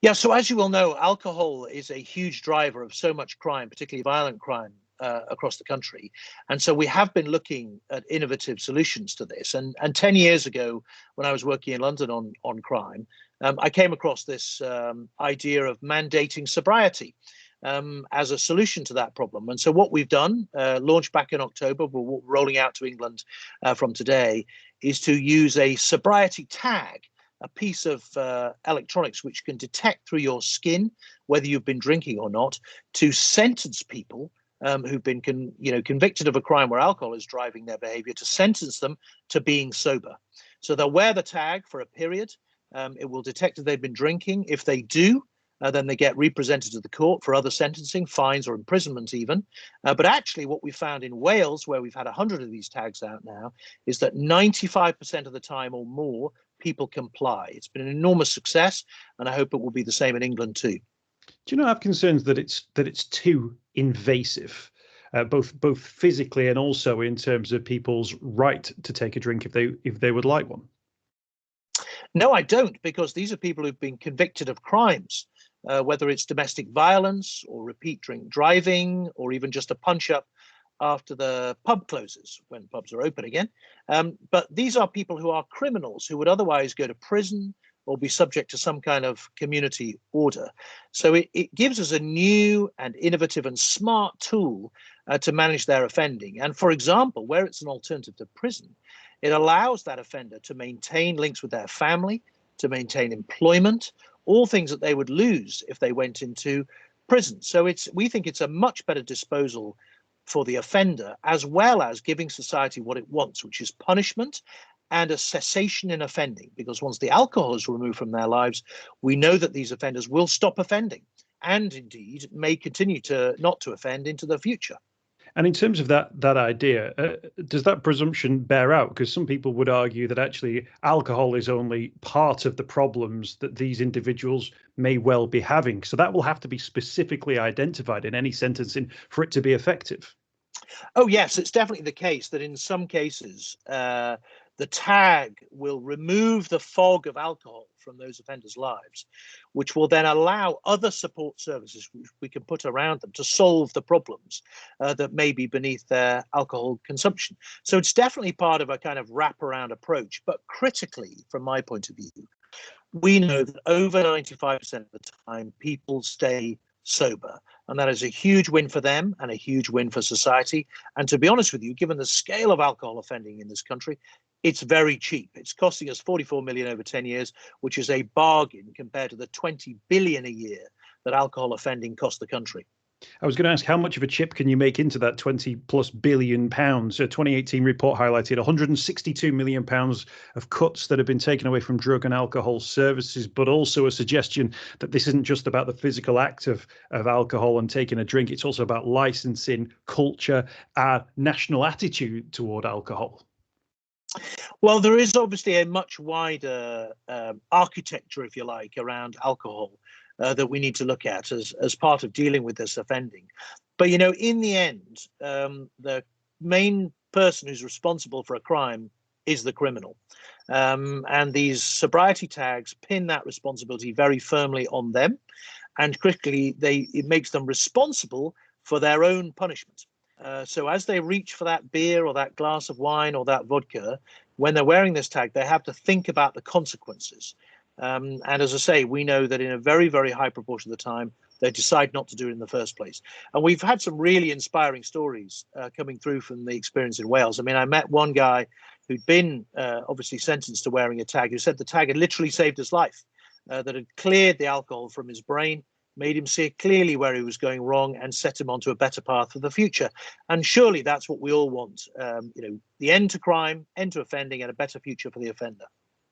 Yeah, so as you will know, alcohol is a huge driver of so much crime, particularly violent crime, across the country. And so we have been looking at innovative solutions to this. And 10 years ago, when I was working in London on crime, I came across this idea of mandating sobriety as a solution to that problem. And so what we've done, launched back in October, we're rolling out to England from today, is to use a sobriety tag, a piece of electronics which can detect through your skin whether you've been drinking or not, to sentence people who've been convicted of a crime where alcohol is driving their behavior, to sentence them to being sober. So they'll wear the tag for a period. It will detect if they've been drinking. If they do, then they get represented to the court for other sentencing, fines or imprisonment even. But actually what we found in Wales, where we've had 100 of these tags out now, is that 95% of the time or more, people comply. It's been an enormous success, and I hope it will be the same in England too. Do you not have concerns that it's too invasive, both physically and also in terms of people's right to take a drink if they would like one? No, I don't, because these are people who've been convicted of crimes, whether it's domestic violence or repeat drink driving, or even just a punch up after the pub closes when pubs are open again. But these are people who are criminals who would otherwise go to prison or be subject to some kind of community order. So it gives us a new and innovative and smart tool to manage their offending. And for example, where it's an alternative to prison, it allows that offender to maintain links with their family, to maintain employment, all things that they would lose if they went into prison. So we think it's a much better disposal for the offender, as well as giving society what it wants, which is punishment and a cessation in offending. Because once the alcohol is removed from their lives, we know that these offenders will stop offending and indeed may continue to not to offend into the future. And in terms of that idea, does that presumption bear out? Because some people would argue that actually alcohol is only part of the problems that these individuals may well be having. So that will have to be specifically identified in any sentencing for it to be effective. Oh, yes, it's definitely the case that in some cases, the tag will remove the fog of alcohol from those offenders' lives, which will then allow other support services which we can put around them to solve the problems that may be beneath their alcohol consumption. So it's definitely part of a kind of wraparound approach. But critically, from my point of view, we know that over 95% of the time, people stay sober. And that is a huge win for them and a huge win for society. And to be honest with you, given the scale of alcohol offending in this country, it's very cheap. It's costing us 44 million over 10 years, which is a bargain compared to the 20 billion a year that alcohol offending costs the country. I was going to ask, how much of a chip can you make into that 20 plus billion pounds? A 2018 report highlighted 162 million pounds of cuts that have been taken away from drug and alcohol services, but also a suggestion that this isn't just about the physical act of alcohol and taking a drink. It's also about licensing, culture, our national attitude toward alcohol. Well, there is obviously a much wider architecture, if you like, around alcohol that we need to look at as part of dealing with this offending. But, you know, in the end, the main person who's responsible for a crime is the criminal. And these sobriety tags pin that responsibility very firmly on them. And critically, it makes them responsible for their own punishment. So as they reach for that beer or that glass of wine or that vodka, when they're wearing this tag, they have to think about the consequences. And as I say, we know that in a very, very high proportion of the time, they decide not to do it in the first place. And we've had some really inspiring stories coming through from the experience in Wales. I mean, I met one guy who'd been obviously sentenced to wearing a tag, who said the tag had literally saved his life, that had cleared the alcohol from his brain, made him see clearly where he was going wrong, and set him onto a better path for the future. And surely that's what we all want, you know, the end to crime, end to offending, and a better future for the offender.